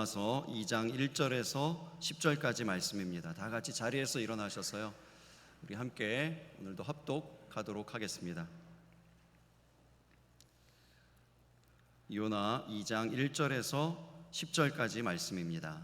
요나서 2장 1절에서 10절까지 말씀입니다. 다 같이 자리에서 일어나셔서요, 우리 함께 오늘도 합독하도록 하겠습니다. 요나 2장 1절에서 10절까지 말씀입니다.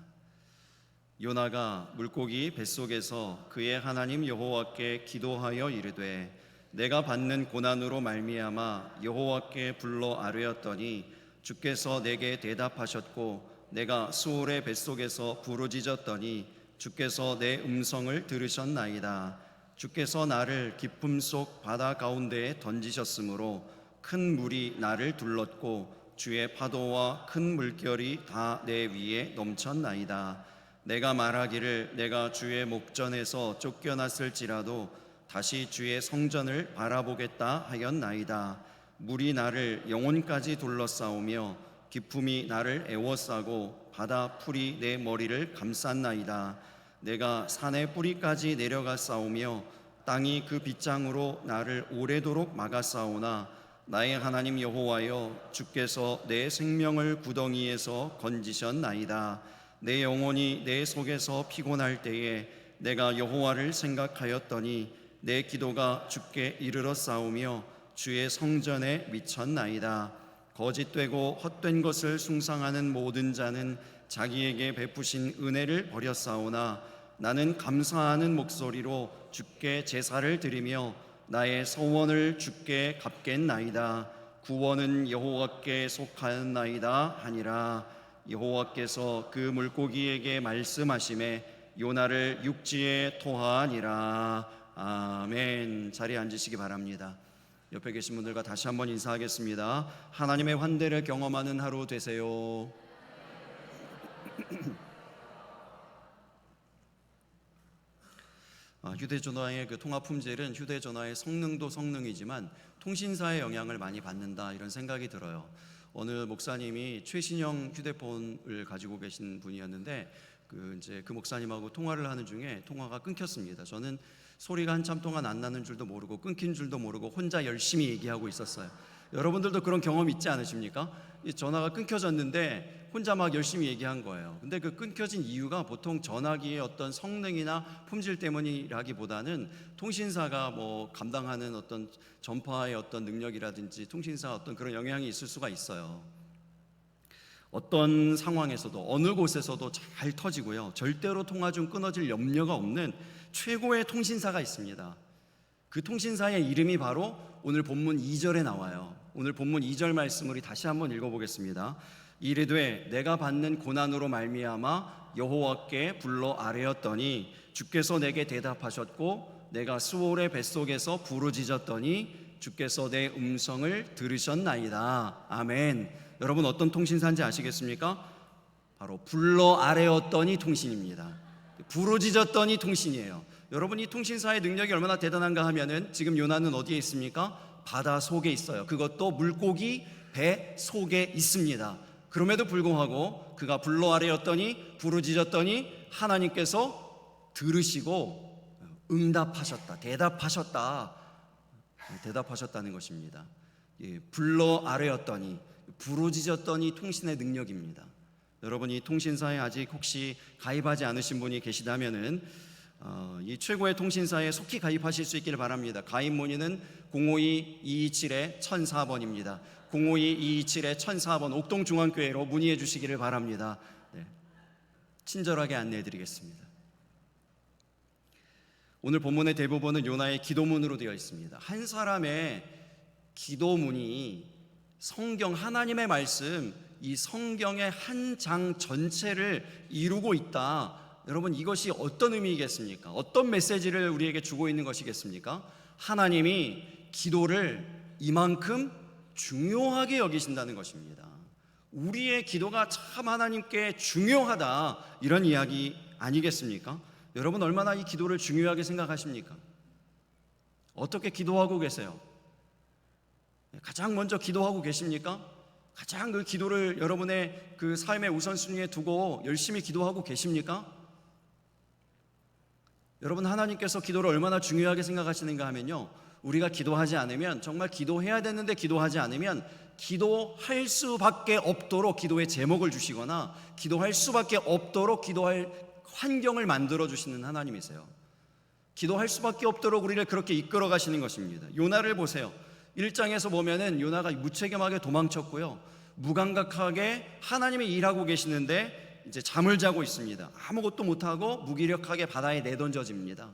요나가 물고기 뱃속에서 그의 하나님 여호와께 기도하여 이르되 내가 받는 고난으로 말미암아 여호와께 불러 아뢰었더니 주께서 내게 대답하셨고 내가 수올의 뱃속에서 부르짖었더니 주께서 내 음성을 들으셨나이다. 주께서 나를 깊음 속 바다 가운데에 던지셨으므로 큰 물이 나를 둘렀고 주의 파도와 큰 물결이 다 내 위에 넘쳤나이다. 내가 말하기를 내가 주의 목전에서 쫓겨났을지라도 다시 주의 성전을 바라보겠다 하였나이다. 물이 나를 영혼까지 둘러싸우며 깊음이 나를 애워싸고 바다 풀이 내 머리를 감쌌나이다. 내가 산의 뿌리까지 내려가 싸우며 땅이 그 빗장으로 나를 오래도록 막아싸우나 나의 하나님 여호와여 주께서 내 생명을 구덩이에서 건지셨나이다. 내 영혼이 내 속에서 피곤할 때에 내가 여호와를 생각하였더니 내 기도가 주께 이르러 싸우며 주의 성전에 미쳤나이다. 거짓되고 헛된 것을 숭상하는 모든 자는 자기에게 베푸신 은혜를 버렸사오나 나는 감사하는 목소리로 주께 제사를 드리며 나의 서원을 주께 갚겠나이다. 구원은 여호와께 속하였나이다 하니라. 여호와께서 그 물고기에게 말씀하시매 요나를 육지에 토하니라. 아멘. 자리에 앉으시기 바랍니다. 옆에 계신 분들과 다시 한번 인사하겠습니다. 하나님의 환대를 경험하는 하루 되세요. 휴대전화의 그 통화 품질은 휴대전화의 성능도 성능이지만 통신사의 영향을 많이 받는다, 이런 생각이 들어요. 어느 목사님이 최신형 휴대폰을 가지고 계신 분이었는데 그 목사님하고 통화를 하는 중에 통화가 끊겼습니다. 저는 소리가 한참 동안 안 나는 줄도 모르고 끊긴 줄도 모르고 혼자 열심히 얘기하고 있었어요. 여러분들도 그런 경험 있지 않으십니까? 이 전화가 끊겨졌는데 혼자 막 열심히 얘기한 거예요. 근데 그 끊겨진 이유가 보통 전화기의 어떤 성능이나 품질 때문이라기보다는 통신사가 감당하는 어떤 전파의 어떤 능력이라든지 통신사 어떤 그런 영향이 있을 수가 있어요. 어떤 상황에서도 어느 곳에서도 잘 터지고요, 절대로 통화 중 끊어질 염려가 없는 최고의 통신사가 있습니다. 그 통신사의 이름이 바로 오늘 본문 2절에 나와요. 오늘 본문 2절 말씀을 우리 다시 한번 읽어보겠습니다. 이르되 내가 받는 고난으로 말미암아 여호와께 불러 아뢰었더니 주께서 내게 대답하셨고 내가 수올의 뱃속에서 부르짖었더니 주께서 내 음성을 들으셨나이다. 아멘. 여러분, 어떤 통신사인지 아시겠습니까? 바로 불러 아뢰었더니 통신입니다. 부르짖었더니 통신이에요. 여러분, 이 통신사의 능력이 얼마나 대단한가 하면은 지금 요나는 어디에 있습니까? 바다 속에 있어요. 그것도 물고기 배 속에 있습니다. 그럼에도 불구하고 그가 불러 아뢰었더니 부르짖었더니 하나님께서 들으시고 응답하셨다, 대답하셨다는 것입니다. 불러 아뢰었더니 부르짖었더니 통신의 능력입니다. 여러분, 이 통신사에 아직 혹시 가입하지 않으신 분이 계시다면은 이 최고의 통신사에 속히 가입하실 수 있기를 바랍니다. 가입 문의는 052-227-1004번입니다. 052-227-1004번 옥동중앙교회로 문의해 주시기를 바랍니다. 네, 친절하게 안내해 드리겠습니다. 오늘 본문의 대부분은 요나의 기도문으로 되어 있습니다. 한 사람의 기도문이 성경, 하나님의 말씀, 이 성경의 한 장 전체를 이루고 있다. 여러분, 이것이 어떤 의미겠습니까? 어떤 메시지를 우리에게 주고 있는 것이겠습니까? 하나님이 기도를 이만큼 중요하게 여기신다는 것입니다. 우리의 기도가 참 하나님께 중요하다, 이런 이야기 아니겠습니까? 여러분, 얼마나 이 기도를 중요하게 생각하십니까? 어떻게 기도하고 계세요? 가장 먼저 기도하고 계십니까? 가장 그 기도를 여러분의 그 삶의 우선순위에 두고 열심히 기도하고 계십니까? 여러분, 하나님께서 기도를 얼마나 중요하게 생각하시는가 하면요, 우리가 기도하지 않으면, 정말 기도해야 되는데 기도하지 않으면 기도할 수밖에 없도록 기도의 제목을 주시거나 기도할 수밖에 없도록 기도할 환경을 만들어 주시는 하나님이세요. 기도할 수밖에 없도록 우리를 그렇게 이끌어 가시는 것입니다. 요나를 보세요. 1장에서 보면은 요나가 무책임하게 도망쳤고요, 무감각하게 하나님이 일하고 계시는데 이제 잠을 자고 있습니다. 아무것도 못하고 무기력하게 바다에 내던져집니다.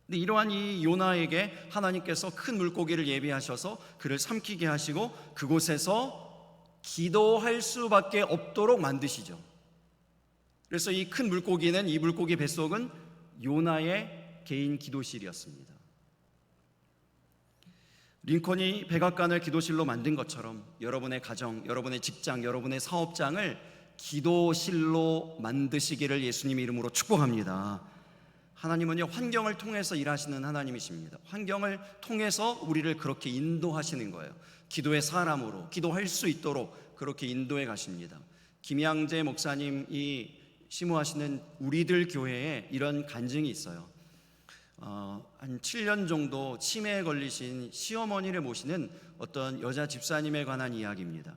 근데 이러한 이 요나에게 하나님께서 큰 물고기를 예비하셔서 그를 삼키게 하시고 그곳에서 기도할 수밖에 없도록 만드시죠. 그래서 이 큰 물고기는, 이 물고기 뱃속은 요나의 개인 기도실이었습니다. 링컨이 백악관을 기도실로 만든 것처럼 여러분의 가정, 여러분의 직장, 여러분의 사업장을 기도실로 만드시기를 예수님 이름으로 축복합니다. 하나님은요, 환경을 통해서 일하시는 하나님이십니다. 환경을 통해서 우리를 그렇게 인도하시는 거예요. 기도의 사람으로 기도할 수 있도록 그렇게 인도해 가십니다. 김양재 목사님이 심호하시는 우리들 교회에 이런 간증이 있어요. 한 7년 정도 치매에 걸리신 시어머니를 모시는 어떤 여자 집사님에 관한 이야기입니다.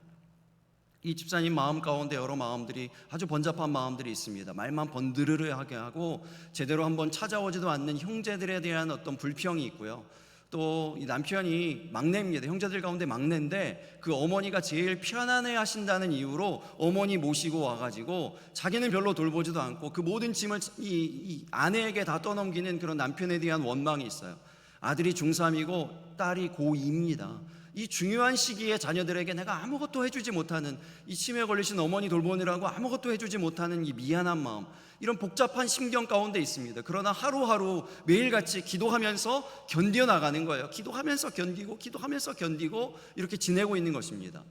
이 집사님 마음 가운데 여러 마음들이, 아주 번잡한 마음들이 있습니다. 말만 번드르르하게 하고 제대로 한번 찾아오지도 않는 형제들에 대한 어떤 불평이 있고요, 또 이 남편이 막내입니다. 형제들 가운데 막내인데 그 어머니가 제일 편안해 하신다는 이유로 어머니 모시고 와가지고 자기는 별로 돌보지도 않고 그 모든 짐을 이 아내에게 다 떠넘기는 그런 남편에 대한 원망이 있어요. 아들이 중3이고 딸이 고2입니다. 이 중요한 시기에 자녀들에게 내가 아무것도 해주지 못하는, 이 치매에 걸리신 어머니 돌보느라고 아무것도 해주지 못하는 이 미안한 마음, 이런 복잡한 심경 가운데 있습니다. 그러나 하루하루 매일같이 기도하면서 견뎌나가는 거예요. 기도하면서 견디고 기도하면서 견디고 이렇게 지내고 있는 것입니다.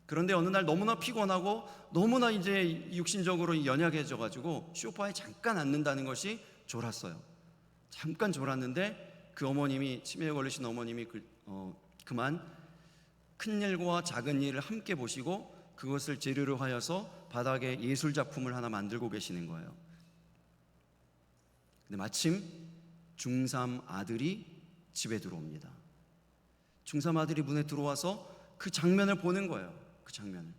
그런데 어느 날 너무나 피곤하고 너무나 이제 육신적으로 연약해져 가지고 소파에 잠깐 앉는다는 것이 졸았어요. 잠깐 졸았는데 그 어머님이, 치매에 걸리신 어머님이 그만 큰 일과 작은 일을 함께 보시고 그것을 재료로 하여서 바닥에 예술 작품을 하나 만들고 계시는 거예요. 근데 마침 중3 아들이 집에 들어옵니다. 중3 아들이 문에 들어와서 그 장면을 보는 거예요. 그 장면을.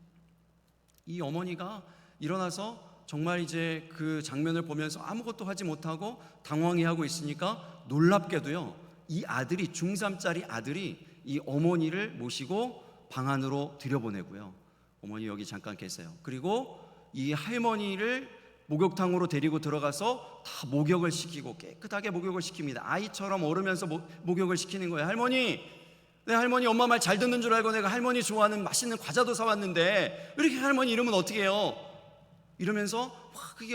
이 어머니가 일어나서 정말 이제 그 장면을 보면서 아무것도 하지 못하고 당황해하고 있으니까 놀랍게도요, 이 아들이, 중3짜리 아들이 이 어머니를 모시고 방 안으로 들여보내고요, 어머니 여기 잠깐 계세요. 그리고 이 할머니를 목욕탕으로 데리고 들어가서 다 목욕을 시키고 깨끗하게 목욕을 시킵니다. 아이처럼 얼으면서 목욕을 시키는 거예요. 할머니, 내 할머니 엄마 말 잘 듣는 줄 알고 내가 할머니 좋아하는 맛있는 과자도 사왔는데 이렇게 할머니 이러면 어떻게 해요? 이러면서 그게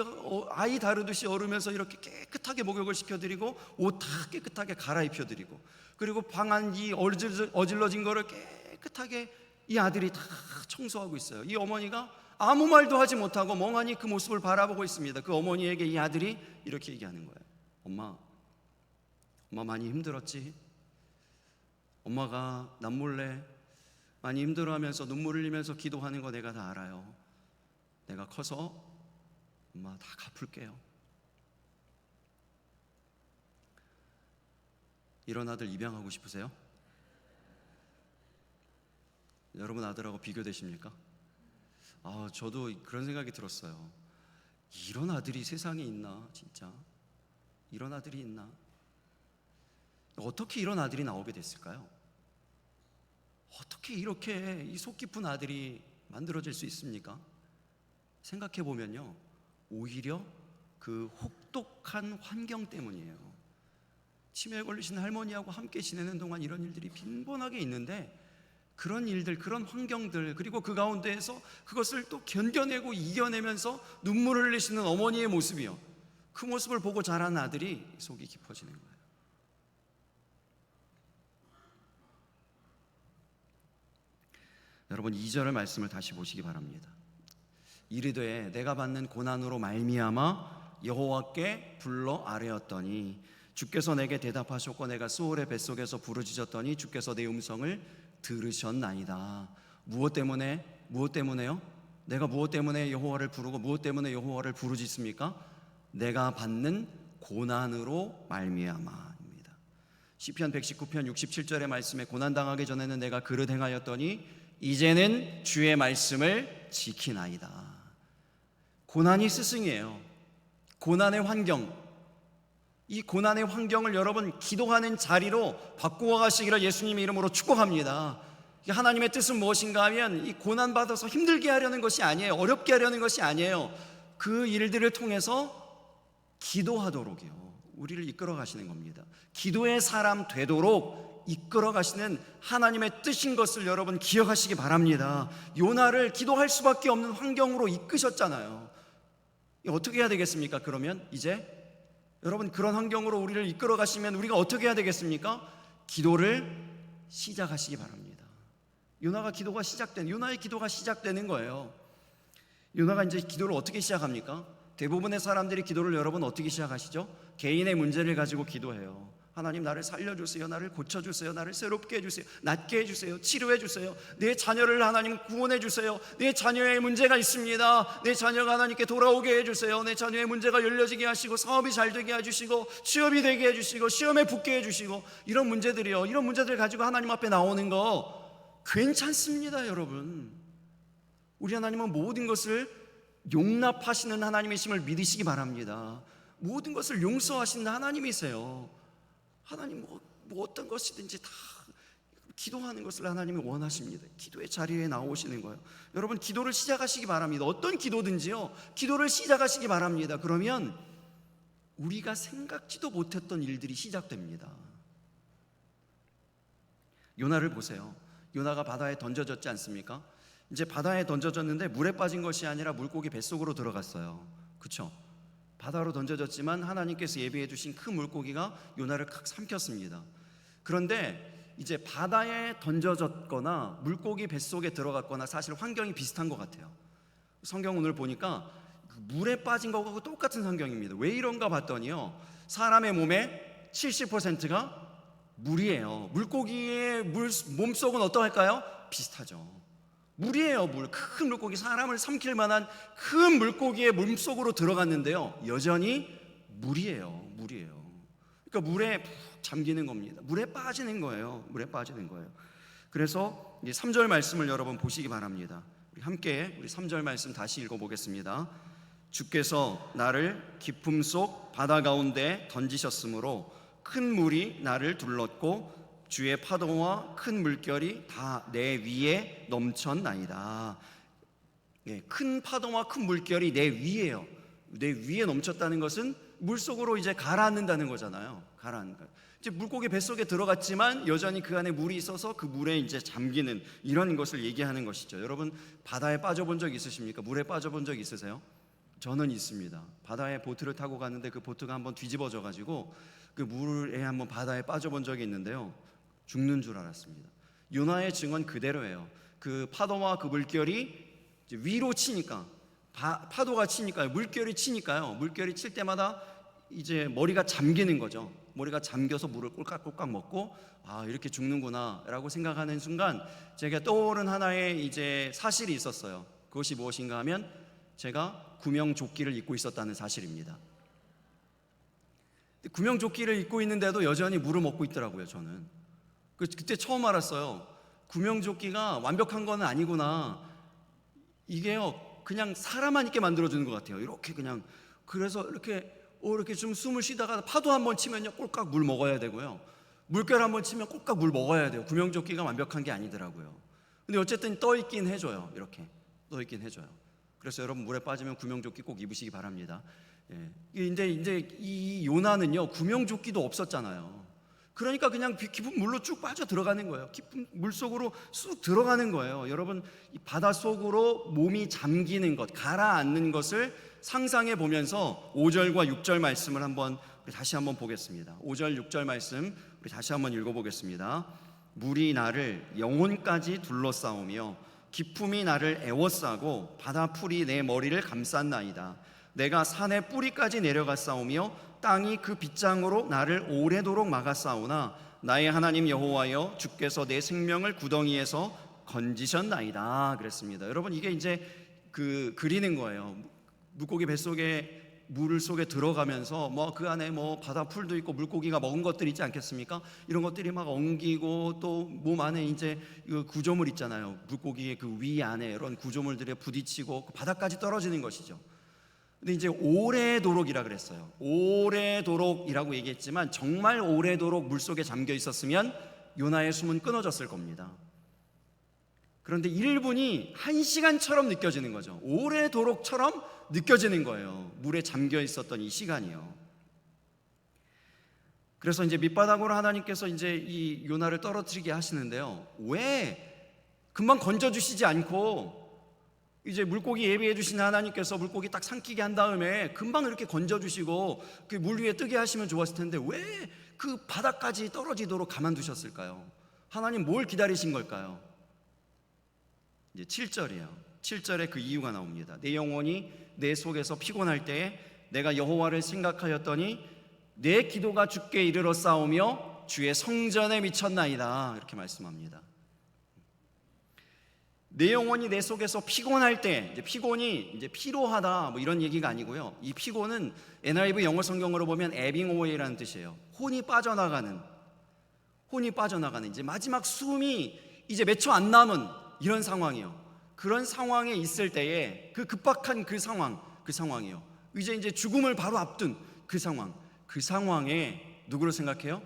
아이 다루듯이 얼으면서 이렇게 깨끗하게 목욕을 시켜드리고 옷 다 깨끗하게 갈아입혀드리고, 그리고 방 안 이 어질러진 거를 깨끗하게 이 아들이 다 청소하고 있어요. 이 어머니가 아무 말도 하지 못하고 멍하니 그 모습을 바라보고 있습니다. 그 어머니에게 이 아들이 이렇게 얘기하는 거예요. 엄마 많이 힘들었지? 엄마가 남몰래 많이 힘들어하면서 눈물 흘리면서 기도하는 거 내가 다 알아요. 내가 커서 엄마 다 갚을게요. 이런 아들 입양하고 싶으세요? 여러분 아들하고 비교되십니까? 저도 그런 생각이 들었어요. 이런 아들이 세상에 있나? 진짜 이런 아들이 있나? 어떻게 이런 아들이 나오게 됐을까요? 어떻게 이렇게 이 속 깊은 아들이 만들어질 수 있습니까? 생각해 보면요, 오히려 그 혹독한 환경 때문이에요. 치매에 걸리신 할머니하고 함께 지내는 동안 이런 일들이 빈번하게 있는데, 그런 일들, 그런 환경들, 그리고 그 가운데에서 그것을 또 견뎌내고 이겨내면서 눈물을 흘리시는 어머니의 모습이요, 그 모습을 보고 자란 아들이 속이 깊어지는 거예요. 여러분 2절의 말씀을 다시 보시기 바랍니다. 이르되 내가 받는 고난으로 말미암아 여호와께 불러 아뢰었더니 주께서 내게 대답하셨고 내가 수월의 뱃속에서 부르짖었더니 주께서 내 음성을 들으셨나이다. 무엇 때문에요? 내가 무엇 때문에 여호와를 부르고 무엇 때문에 여호와를 부르짖습니까? 내가 받는 고난으로 말미암아입니다. 시편 119편 67절의 말씀에 고난당하기 전에는 내가 그릇 행하였더니 이제는 주의 말씀을 지키나이다. 고난이 스승이에요. 고난의 환경, 이 고난의 환경을 여러분 기도하는 자리로 바꾸어 가시기를 예수님의 이름으로 축복합니다. 하나님의 뜻은 무엇인가 하면 이 고난받아서 힘들게 하려는 것이 아니에요. 어렵게 하려는 것이 아니에요. 그 일들을 통해서 기도하도록요, 우리를 이끌어 가시는 겁니다. 기도의 사람 되도록 이끌어 가시는 하나님의 뜻인 것을 여러분 기억하시기 바랍니다. 요나를 기도할 수밖에 없는 환경으로 이끄셨잖아요. 어떻게 해야 되겠습니까? 그러면 이제 여러분 그런 환경으로 우리를 이끌어 가시면 우리가 어떻게 해야 되겠습니까? 기도를 시작하시기 바랍니다. 요나의 기도가 시작되는 거예요. 요나가 이제 기도를 어떻게 시작합니까? 대부분의 사람들이 기도를 여러분 어떻게 시작하시죠? 개인의 문제를 가지고 기도해요. 하나님 나를 살려주세요, 나를 고쳐주세요, 나를 새롭게 해주세요, 낫게 해주세요, 치료해주세요, 내 자녀를 하나님 구원해주세요, 내 자녀의 문제가 있습니다, 내 자녀가 하나님께 돌아오게 해주세요, 내 자녀의 문제가 열려지게 하시고 사업이 잘 되게 해주시고 취업이 되게 해주시고 시험에 붙게 해주시고, 이런 문제들이요, 이런 문제들 가지고 하나님 앞에 나오는 거 괜찮습니다. 여러분, 우리 하나님은 모든 것을 용납하시는 하나님이심을 믿으시기 바랍니다. 모든 것을 용서하시는 하나님이세요. 하나님 뭐 어떤 것이든지 다 기도하는 것을 하나님이 원하십니다. 기도의 자리에 나오시는 거예요. 여러분 기도를 시작하시기 바랍니다. 어떤 기도든지요, 기도를 시작하시기 바랍니다. 그러면 우리가 생각지도 못했던 일들이 시작됩니다. 요나를 보세요. 요나가 바다에 던져졌지 않습니까? 이제 바다에 던져졌는데 물에 빠진 것이 아니라 물고기 뱃속으로 들어갔어요. 그렇죠? 바다로 던져졌지만 하나님께서 예비해 주신 큰 물고기가 요나를 칵 삼켰습니다. 그런데 이제 바다에 던져졌거나 물고기 뱃속에 들어갔거나 사실 환경이 비슷한 것 같아요. 성경 오늘 보니까 물에 빠진 것하고 똑같은 성경입니다. 왜 이런가 봤더니요, 사람의 몸의 70%가 물이에요. 물고기의 몸속은 어떠할까요? 비슷하죠. 물이에요. 큰 물고기, 사람을 삼킬 만한 큰 물고기의 몸속으로 들어갔는데요, 여전히 물이에요. 그러니까 물에 푹 잠기는 겁니다. 물에 빠지는 거예요. 그래서 이제 3절 말씀을 여러분 보시기 바랍니다. 우리 함께 우리 3절 말씀 다시 읽어보겠습니다. 주께서 나를 깊음 속 바다 가운데 던지셨으므로 큰 물이 나를 둘렀고 주의 파도와 큰 물결이 다 내 위에 넘쳤나이다. 큰 파도와 큰 물결이 내 위에요. 내 위에 넘쳤다는 것은 물속으로 이제 가라앉는다는 거잖아요. 이제 물고기 뱃속에 들어갔지만 여전히 그 안에 물이 있어서 그 물에 이제 잠기는 이런 것을 얘기하는 것이죠. 여러분 바다에 빠져본 적 있으십니까? 물에 빠져본 적 있으세요? 저는 있습니다. 바다에 보트를 타고 갔는데 그 보트가 한번 뒤집어져 가지고 그 물에 한번 바다에 빠져본 적이 있는데요, 죽는 줄 알았습니다. 요나의 증언 그대로예요. 그 파도와 그 물결이 위로 치니까, 파도가 치니까요, 물결이 치니까요, 물결이 칠 때마다 이제 머리가 잠기는 거죠. 머리가 잠겨서 물을 꼴깍꼴깍 먹고 이렇게 죽는구나 라고 생각하는 순간 제가 떠오른 하나의 이제 사실이 있었어요. 그것이 무엇인가 하면 제가 구명조끼를 입고 있었다는 사실입니다. 구명조끼를 입고 있는데도 여전히 물을 먹고 있더라고요. 저는 그때 처음 알았어요. 구명조끼가 완벽한 건 아니구나. 이게요, 그냥 사람만 있게 만들어주는 것 같아요. 이렇게 그냥. 그래서 이렇게 좀 숨을 쉬다가 파도 한번 치면요, 꼴깍 물 먹어야 되고요, 물결 한번 치면 꼴깍 물 먹어야 돼요. 구명조끼가 완벽한 게 아니더라고요. 근데 어쨌든 떠 있긴 해줘요. 이렇게 떠 있긴 해줘요. 그래서 여러분 물에 빠지면 구명조끼 꼭 입으시기 바랍니다. 이제 이 요나는요, 구명조끼도 없었잖아요. 그러니까 그냥 깊은 물로 쭉 빠져 들어가는 거예요. 깊은 물 속으로 쑥 들어가는 거예요. 여러분 이 바다 속으로 몸이 잠기는 것, 가라앉는 것을 상상해 보면서 5절과 6절 말씀을 우리 다시 한번 보겠습니다. 5절 6절 말씀 우리 다시 한번 읽어보겠습니다. 물이 나를 영혼까지 둘러싸우며 깊음이 나를 애워싸고 바다 풀이 내 머리를 감쌌나이다. 내가 산의 뿌리까지 내려갔사오며 땅이 그 빗장으로 나를 오래도록 막았사오나 나의 하나님 여호와여, 주께서 내 생명을 구덩이에서 건지셨나이다. 그랬습니다. 여러분 이게 이제 그리는 거예요. 물고기 뱃속에 물 속에 들어가면서 뭐 그 안에 뭐 바다 풀도 있고 물고기가 먹은 것들 있지 않겠습니까? 이런 것들이 막 엉기고 또 몸 안에 이제 그 구조물 있잖아요. 물고기의 그 위 안에 이런 구조물들에 부딪히고 그 바닥까지 떨어지는 것이죠. 근데 이제 오래도록이라 그랬어요. 오래도록이라고 얘기했지만 정말 오래도록 물속에 잠겨 있었으면 요나의 숨은 끊어졌을 겁니다. 그런데 1분이 1시간처럼 느껴지는 거죠. 오래도록처럼 느껴지는 거예요. 물에 잠겨 있었던 이 시간이요. 그래서 이제 밑바닥으로 하나님께서 이제 이 요나를 떨어뜨리게 하시는데요. 왜 금방 건져주시지 않고 이제 물고기 예비해 주신 하나님께서 물고기 딱 삼키게 한 다음에 금방 이렇게 건져주시고 그 물 위에 뜨게 하시면 좋았을 텐데 왜 그 바닥까지 떨어지도록 가만두셨을까요? 하나님 뭘 기다리신 걸까요? 이제 7절이에요. 7절에 그 이유가 나옵니다. 내 영혼이 내 속에서 피곤할 때에 내가 여호와를 생각하였더니 내 기도가 주께 이르러 싸우며 주의 성전에 미쳤나이다. 이렇게 말씀합니다. 내 영혼이 내 속에서 피곤할 때, 이제 피곤이 이제 피로하다 뭐 이런 얘기가 아니고요. 이 피곤은 NIV 영어 성경으로 보면 ebbing away라는 뜻이에요. 혼이 빠져나가는 이제 마지막 숨이 이제 몇 초 안 남은 이런 상황이요. 그런 상황에 있을 때에 그 급박한 그 상황이요. 이제 죽음을 바로 앞둔 그 상황에 누구를 생각해요?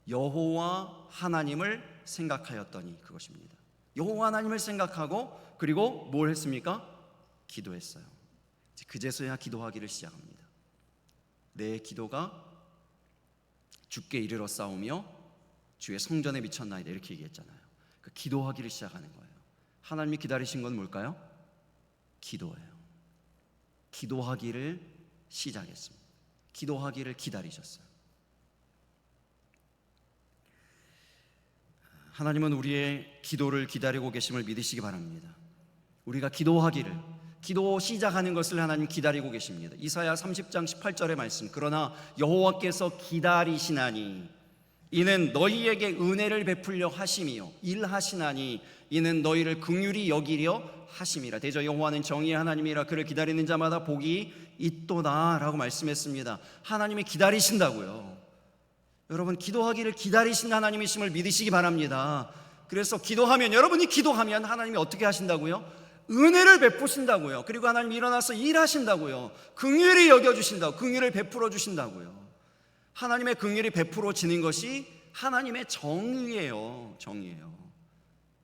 여호와 하나님을 생각하였더니 그것입니다. 여호와 하나님을 생각하고 그리고 뭘 했습니까? 기도했어요. 그제서야 기도하기를 시작합니다. 내 기도가 주께 이르러 싸우며 주의 성전에 미쳤나이다 이렇게 얘기했잖아요. 그 기도하기를 시작하는 거예요. 하나님이 기다리신 건 뭘까요? 기도예요. 기도하기를 시작했습니다. 기도하기를 기다리셨어요. 하나님은 우리의 기도를 기다리고 계심을 믿으시기 바랍니다. 우리가 기도 시작하는 것을 하나님 기다리고 계십니다. 이사야 30장 18절의 말씀. 그러나 여호와께서 기다리시나니 이는 너희에게 은혜를 베풀려 하심이요 일하시나니 이는 너희를 긍휼히 여기려 하심이라. 대저 여호와는 정의의 하나님이라 그를 기다리는 자마다 복이 있도다라고 말씀했습니다. 하나님이 기다리신다고요. 여러분 기도하기를 기다리신 하나님이심을 믿으시기 바랍니다. 그래서 여러분이 기도하면 하나님이 어떻게 하신다고요? 은혜를 베푸신다고요. 그리고 하나님이 일어나서 일하신다고요. 긍휼히 여겨주신다고, 긍휼을 베풀어 주신다고요. 하나님의 긍휼이 베풀어지는 것이 하나님의 정의예요.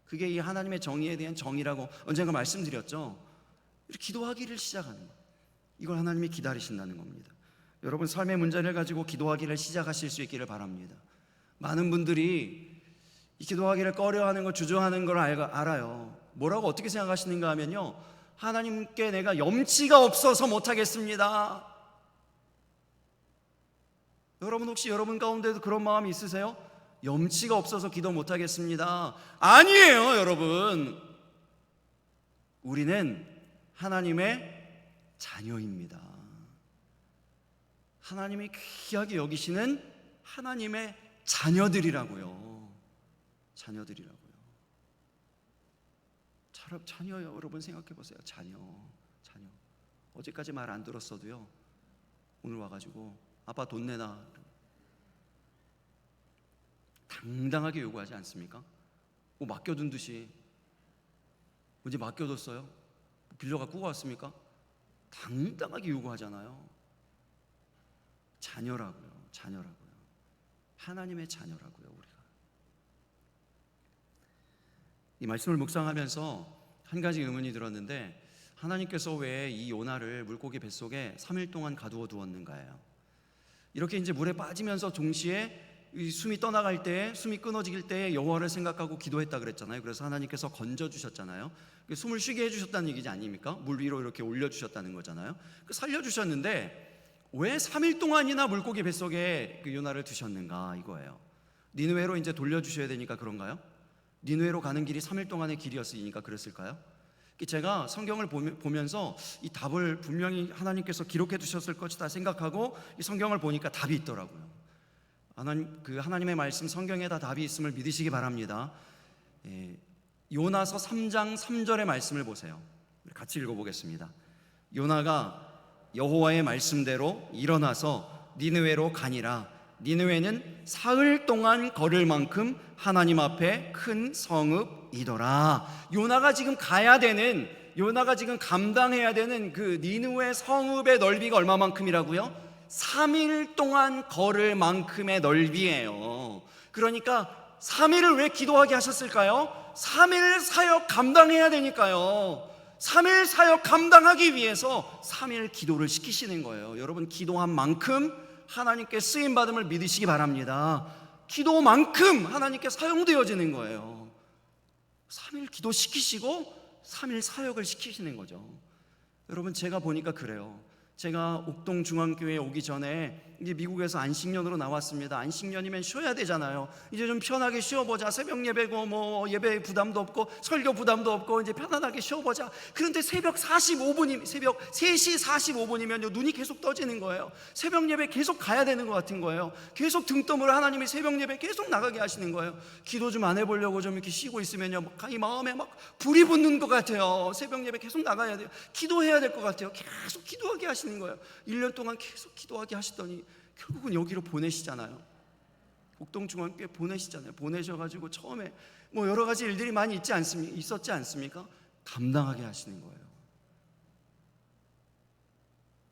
그게 이 하나님의 정의에 대한 정의라고 언젠가 말씀드렸죠. 기도하기를 시작하는 것, 이걸 하나님이 기다리신다는 겁니다. 여러분 삶의 문제를 가지고 기도하기를 시작하실 수 있기를 바랍니다. 많은 분들이 이 기도하기를 꺼려하는 걸, 주저하는 걸 알아요. 뭐라고 어떻게 생각하시는가 하면요, 하나님께 내가 염치가 없어서 못하겠습니다. 여러분 혹시 여러분 가운데도 그런 마음이 있으세요? 염치가 없어서 기도 못하겠습니다. 아니에요. 여러분, 우리는 하나님의 자녀입니다. 하나님이 귀하게 여기시는 하나님의 자녀들이라고요. 자녀 여러분 생각해 보세요. 자녀. 어제까지 말 안 들었어도요, 오늘 와가지고 아빠 돈 내놔. 당당하게 요구하지 않습니까? 뭐 맡겨둔 듯이. 언제 맡겨뒀어요? 빌려갖고 왔습니까? 당당하게 요구하잖아요. 자녀라고요. 하나님의 자녀라고요. 우리가 이 말씀을 묵상하면서 한 가지 의문이 들었는데, 하나님께서 왜 이 요나를 물고기 뱃속에 3일 동안 가두어 두었는가요? 이렇게 이제 물에 빠지면서 동시에 이 숨이 떠나갈 때, 숨이 끊어질 때 여호와를 생각하고 기도했다 그랬잖아요. 그래서 하나님께서 건져 주셨잖아요. 숨을 쉬게 해주셨다는 얘기지 아닙니까? 물 위로 이렇게 올려주셨다는 거잖아요. 살려주셨는데 왜 3일 동안이나 물고기 뱃속에 그 요나를 두셨는가, 이거예요. 니느웨로 이제 돌려주셔야 되니까 그런가요? 니느웨로 가는 길이 3일 동안의 길이었으니까 그랬을까요? 제가 성경을 보면서 이 답을 분명히 하나님께서 기록해 두셨을 것이다 생각하고 이 성경을 보니까 답이 있더라고요. 하나님의 말씀 성경에 다 답이 있음을 믿으시기 바랍니다. 요나서 3장 3절의 말씀을 보세요. 같이 읽어보겠습니다. 요나가 여호와의 말씀대로 일어나서 니느웨로 가니라. 니느웨는 사흘 동안 걸을 만큼 하나님 앞에 큰 성읍이더라. 요나가 지금 감당해야 되는 그 니느웨 성읍의 넓이가 얼마만큼이라고요? 3일 동안 걸을 만큼의 넓이에요. 그러니까 3일을 왜 기도하게 하셨을까요? 3일 사역 감당해야 되니까요. 3일 사역 감당하기 위해서 3일 기도를 시키시는 거예요. 여러분, 기도한 만큼 하나님께 쓰임받음을 믿으시기 바랍니다. 기도만큼 하나님께 사용되어지는 거예요. 3일 기도 시키시고 3일 사역을 시키시는 거죠. 여러분, 제가 보니까 그래요. 제가 옥동중앙교회에 오기 전에 이제 미국에서 안식년으로 나왔습니다. 안식년이면 쉬어야 되잖아요. 이제 좀 편하게 쉬어보자. 새벽 예배고 뭐 예배 부담도 없고 설교 부담도 없고 이제 편안하게 쉬어보자. 그런데 새벽 3시 45분이면요 눈이 계속 떠지는 거예요. 새벽 예배 계속 가야 되는 것 같은 거예요. 계속 등 떠물어 하나님이 새벽 예배 계속 나가게 하시는 거예요. 기도 좀 안 해보려고 좀 이렇게 쉬고 있으면요 이 마음에 막 불이 붙는 것 같아요. 새벽 예배 계속 나가야 돼요. 기도해야 될 것 같아요. 계속 기도하게 하시는 거예요. 1년 동안 계속 기도하게 하시더니 결국은 여기로 보내시잖아요. 옥동중앙교회 보내시잖아요. 보내셔가지고 처음에 뭐 여러 가지 일들이 많이 있었지 않습니까? 감당하게 하시는 거예요.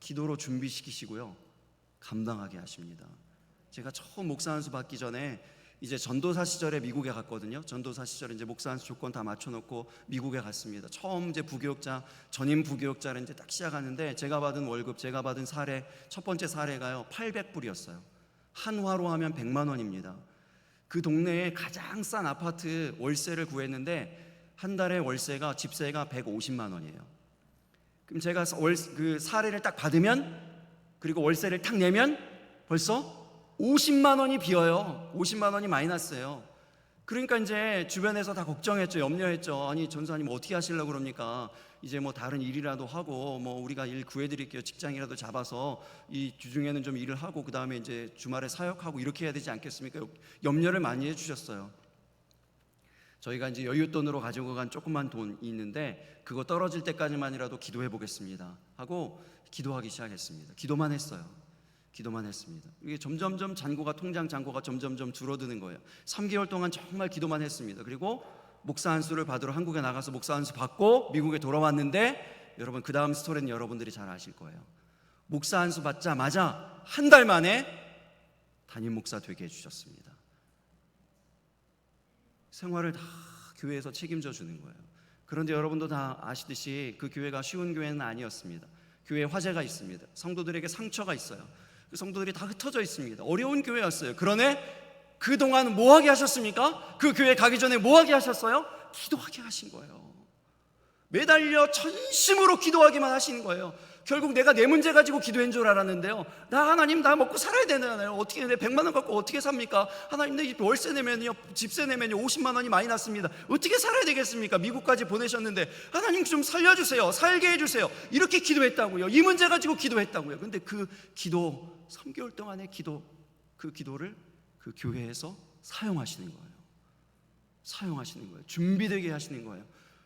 기도로 준비시키시고요, 감당하게 하십니다. 제가 처음 목사 안수 받기 전에 이제 전도사 시절에 미국에 갔거든요. 전도사 시절에 이제 목사 안수 조건 다 맞춰놓고 미국에 갔습니다. 처음 이제 전임 부교육자를 이제 딱 시작하는데 제가 받은 월급, 제가 받은 사례, 첫 번째 사례가요 800불이었어요. 한화로 하면 100만 원입니다. 그 동네에 가장 싼 아파트 월세를 구했는데 한 달에 월세가 집세가 150만 원이에요. 그럼 제가 그 사례를 딱 받으면, 그리고 월세를 딱 내면 벌써 50만 원이 비어요. 50만 원이 마이너스예요. 그러니까 이제 주변에서 다 걱정했죠. 염려했죠. 아니 전사님 어떻게 하시려고 그럽니까? 이제 뭐 다른 일이라도 하고 뭐 우리가 일 구해드릴게요. 직장이라도 잡아서 이 주중에는 좀 일을 하고 그 다음에 이제 주말에 사역하고 이렇게 해야 되지 않겠습니까? 염려를 많이 해주셨어요. 저희가 이제 여윳돈으로 가지고 간 조그만 돈이 있는데 그거 떨어질 때까지만이라도 기도해 보겠습니다 하고 기도하기 시작했습니다. 기도만 했습니다. 이게 점점점 통장 잔고가 점점점 줄어드는 거예요. 3개월 동안 정말 기도만 했습니다. 그리고 목사 안수를 받으러 한국에 나가서 목사 안수 받고 미국에 돌아왔는데, 여러분 그 다음 스토리는 여러분들이 잘 아실 거예요. 목사 안수 받자마자 한 달 만에 담임 목사 되게 해주셨습니다. 생활을 다 교회에서 책임져 주는 거예요. 그런데 여러분도 다 아시듯이 그 교회가 쉬운 교회는 아니었습니다. 교회에 화재가 있습니다. 성도들에게 상처가 있어요. 그 성도들이 다 흩어져 있습니다. 어려운 교회였어요. 그러네 그동안 뭐 하게 하셨습니까? 그 교회 가기 전에 뭐 하게 하셨어요? 기도하게 하신 거예요. 매달려 전심으로 기도하기만 하시는 거예요. 결국 내가 내 문제 가지고 기도한 줄 알았는데요, 하나님 나 먹고 살아야 되잖아요. 어떻게 내 100만 원 갖고 어떻게 삽니까? 하나님 내 월세 내면요, 집세 내면요 50만 원이 많이 났습니다. 어떻게 살아야 되겠습니까? 미국까지 보내셨는데 하나님 좀 살려주세요. 살게 해주세요. 이렇게 기도했다고요. 이 문제 가지고 기도했다고요. 근데 그 기도 3개월 동안의 그 기도를 그 교회에서 사용하시는 거예요. 준비되게 하시는 거예요.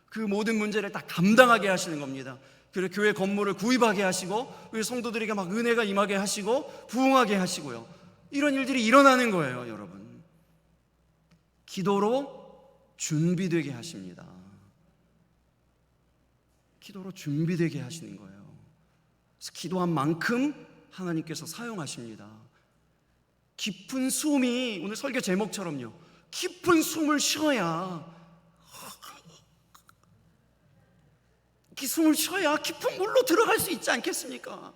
그 모든 문제를 다 감당하게 하시는 겁니다. 그리고 교회 건물을 구입하게 하시고 우리 성도들에게 막 은혜가 임하게 하시고 부흥하게 하시고요. 이런 일들이 일어나는 거예요, 여러분. 기도로 준비되게 하십니다. 기도로 준비되게 하시는 거예요. 그래서 기도한 만큼 하나님께서 사용하십니다. 깊은 숨이, 오늘 설교 제목처럼요, 깊은 숨을 쉬어야, 숨을 쉬어야 깊은 물로 들어갈 수 있지 않겠습니까?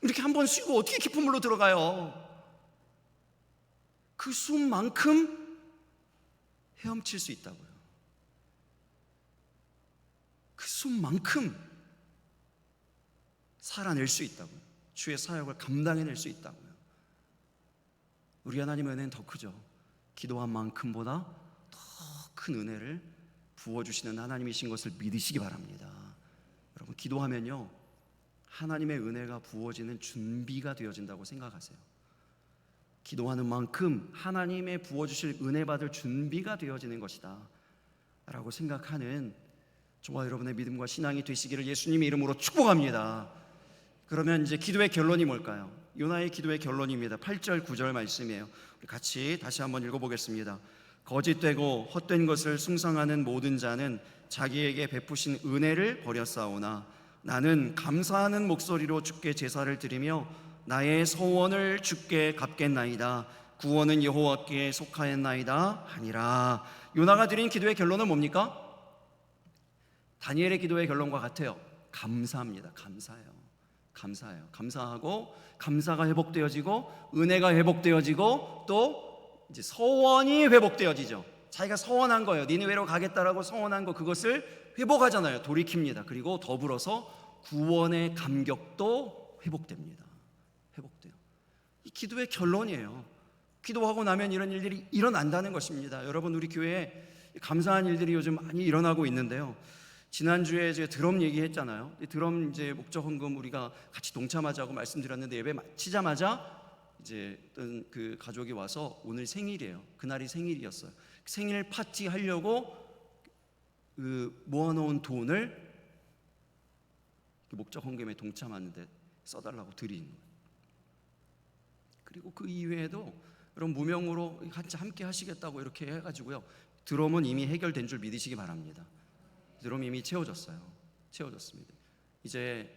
이렇게 한번 쉬고 어떻게 깊은 물로 들어가요? 그 숨만큼 헤엄칠 수 있다고요. 그 숨만큼 살아낼 수 있다고요. 주의 사역을 감당해낼 수 있다고요. 우리 하나님의 은혜는 더 크죠. 기도한 만큼보다 더 큰 은혜를 부어주시는 하나님이신 것을 믿으시기 바랍니다. 여러분, 기도하면요 하나님의 은혜가 부어지는 준비가 되어진다고 생각하세요. 기도하는 만큼 하나님의 부어주실 은혜 받을 준비가 되어지는 것이다 라고 생각하는 저와 여러분의 믿음과 신앙이 되시기를 예수님의 이름으로 축복합니다. 그러면 이제 기도의 결론이 뭘까요? 요나의 기도의 결론입니다. 8절 9절 말씀이에요. 우리 같이 다시 한번 읽어보겠습니다. 거짓되고 헛된 것을 숭상하는 모든 자는 자기에게 베푸신 은혜를 버렸사오나 나는 감사하는 목소리로 주께 제사를 드리며 나의 소원을 주께 갚겠나이다. 구원은 여호와께 속하였나이다 하니라. 요나가 드린 기도의 결론은 뭡니까? 다니엘의 기도의 결론과 같아요. 감사합니다. 감사해요. 감사하고 감사가 회복되어지고 은혜가 회복되어지고 또 이제 서원이 회복되어지죠. 자기가 서원한 거예요. 니느웨로 가겠다라고 서원한 거, 그것을 회복하잖아요. 돌이킵니다. 그리고 더불어서 구원의 감격도 회복됩니다. 회복돼요. 이 기도의 결론이에요. 기도하고 나면 이런 일들이 일어난다는 것입니다. 여러분, 우리 교회에 감사한 일들이 요즘 많이 일어나고 있는데요. 지난주에 제가 드럼 얘기했잖아요. 드럼 이제 목적 헌금 우리가 같이 동참하자고 말씀드렸는데, 예배 마치자마자 이제 어떤 그 가족이 와서 오늘 생일이에요. 그날이 생일이었어요. 생일 파티 하려고 그 모아놓은 돈을 목적 헌금에 동참하는데 써달라고 드린 거예요. 그리고 그 이외에도 여러분 무명으로 같이 함께 하시겠다고 이렇게 해가지고요. 드럼은 이미 해결된 줄 믿으시기 바랍니다. 드럼 이미 채워졌습니다. 이제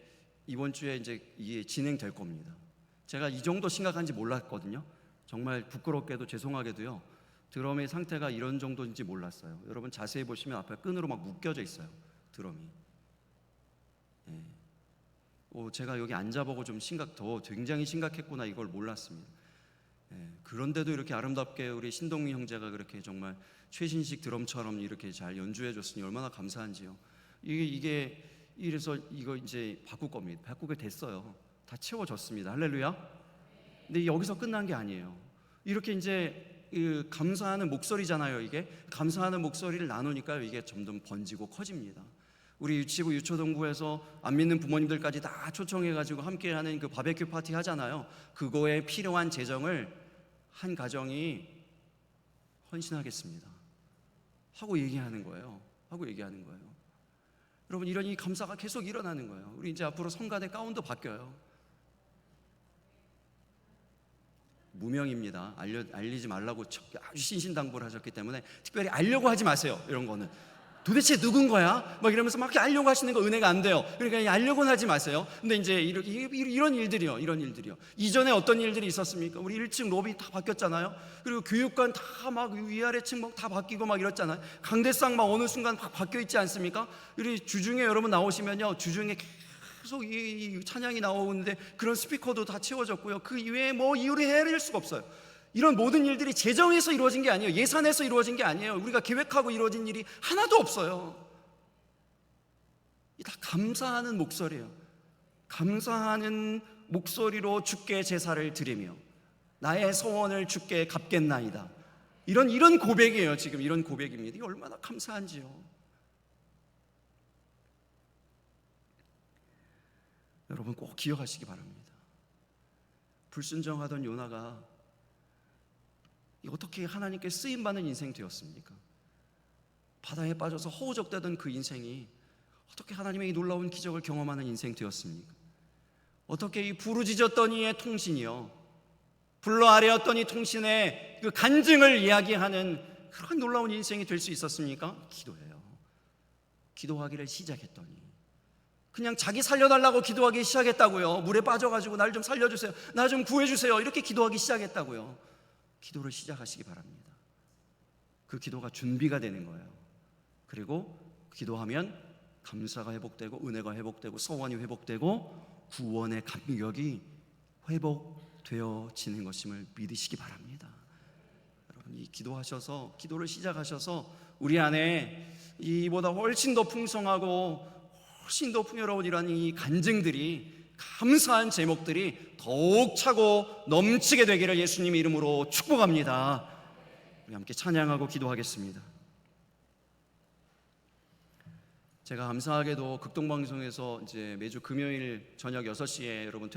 이번 주에 이제 이게 진행될 겁니다. 제가 이 정도 심각한지 몰랐거든요. 정말 부끄럽게도 죄송하게도요. 드럼의 상태가 이런 정도인지 몰랐어요. 여러분 자세히 보시면 앞에 끈으로 막 묶여져 있어요. 드럼이. 제가 여기 앉아보고 좀 굉장히 심각했구나, 이걸 몰랐습니다. 그런데도 이렇게 아름답게 우리 신동민 형제가 그렇게 정말 최신식 드럼처럼 이렇게 잘 연주해 줬으니 얼마나 감사한지요. 이게 이래서 이거 이제 바꿀 겁니다. 바꾸게 됐어요. 다 채워졌습니다. 할렐루야. 근데 여기서 끝난 게 아니에요. 이렇게 이제 감사하는 목소리잖아요. 이게 감사하는 목소리를 나누니까 이게 점점 번지고 커집니다. 우리 유치부 유초동부에서 안 믿는 부모님들까지 다 초청해가지고 함께하는 그 바베큐 파티 하잖아요. 그거에 필요한 재정을 한 가정이 헌신하겠습니다 하고 얘기하는 거예요. 여러분, 이런 이 감사가 계속 일어나는 거예요. 우리 이제 앞으로 성가대 가운도 바뀌어요. 무명입니다. 알리지 말라고 아주 신신당부를 하셨기 때문에 특별히 알려고 하지 마세요. 이런 거는 도대체 누군 거야? 막 이러면서 막 알려고 하시는 거 은혜가 안 돼요. 그러니까 알려고는 하지 마세요. 근데 이제 이런 일들이요. 이전에 어떤 일들이 있었습니까? 우리 1층 로비 다 바뀌었잖아요. 그리고 교육관 다 막 위아래층 막 다 바뀌고 막 이랬잖아요. 강대상 막 어느 순간 막 바뀌어 있지 않습니까? 우리 주중에 여러분 나오시면요, 주중에 계속 이 찬양이 나오는데 그런 스피커도 다 채워졌고요. 그 이외에 뭐 이유를 헤아릴 수가 없어요. 이런 모든 일들이 재정에서 이루어진 게 아니에요. 예산에서 이루어진 게 아니에요. 우리가 계획하고 이루어진 일이 하나도 없어요. 이 다 감사하는 목소리예요. 감사하는 목소리로 주께 제사를 드리며 나의 소원을 주께 갚겠나이다. 이런 고백이에요. 지금 이런 고백입니다. 이게 얼마나 감사한지요. 여러분 꼭 기억하시기 바랍니다. 불순종하던 요나가 어떻게 하나님께 쓰임받는 인생 되었습니까? 바다에 빠져서 허우적대던 그 인생이 어떻게 하나님의 이 놀라운 기적을 경험하는 인생 되었습니까? 어떻게 이 부르짖었던 이의 통신이요, 불러 아뢰었던 이 통신의 그 간증을 이야기하는 그런 놀라운 인생이 될 수 있었습니까? 기도예요. 기도하기를 시작했더니 그냥 자기 살려달라고 기도하기 시작했다고요. 물에 빠져가지고 날 좀 살려주세요, 나 좀 구해주세요, 이렇게 기도하기 시작했다고요. 기도를 시작하시기 바랍니다. 그 기도가 준비가 되는 거예요. 그리고 기도하면 감사가 회복되고 은혜가 회복되고 소원이 회복되고 구원의 감격이 회복되어지는 것임을 믿으시기 바랍니다. 여러분, 이 기도를 시작하셔서 우리 안에 이보다 훨씬 더 풍성하고 훨씬 더 풍요로운 이러한 이 간증들이, 감사한 제목들이 더욱 차고 넘치게 되기를 예수님의 이름으로 축복합니다. 우리 함께 찬양하고 기도하겠습니다. 제가 감사하게도 극동방송에서 이제 매주 금요일 저녁 6시에 여러분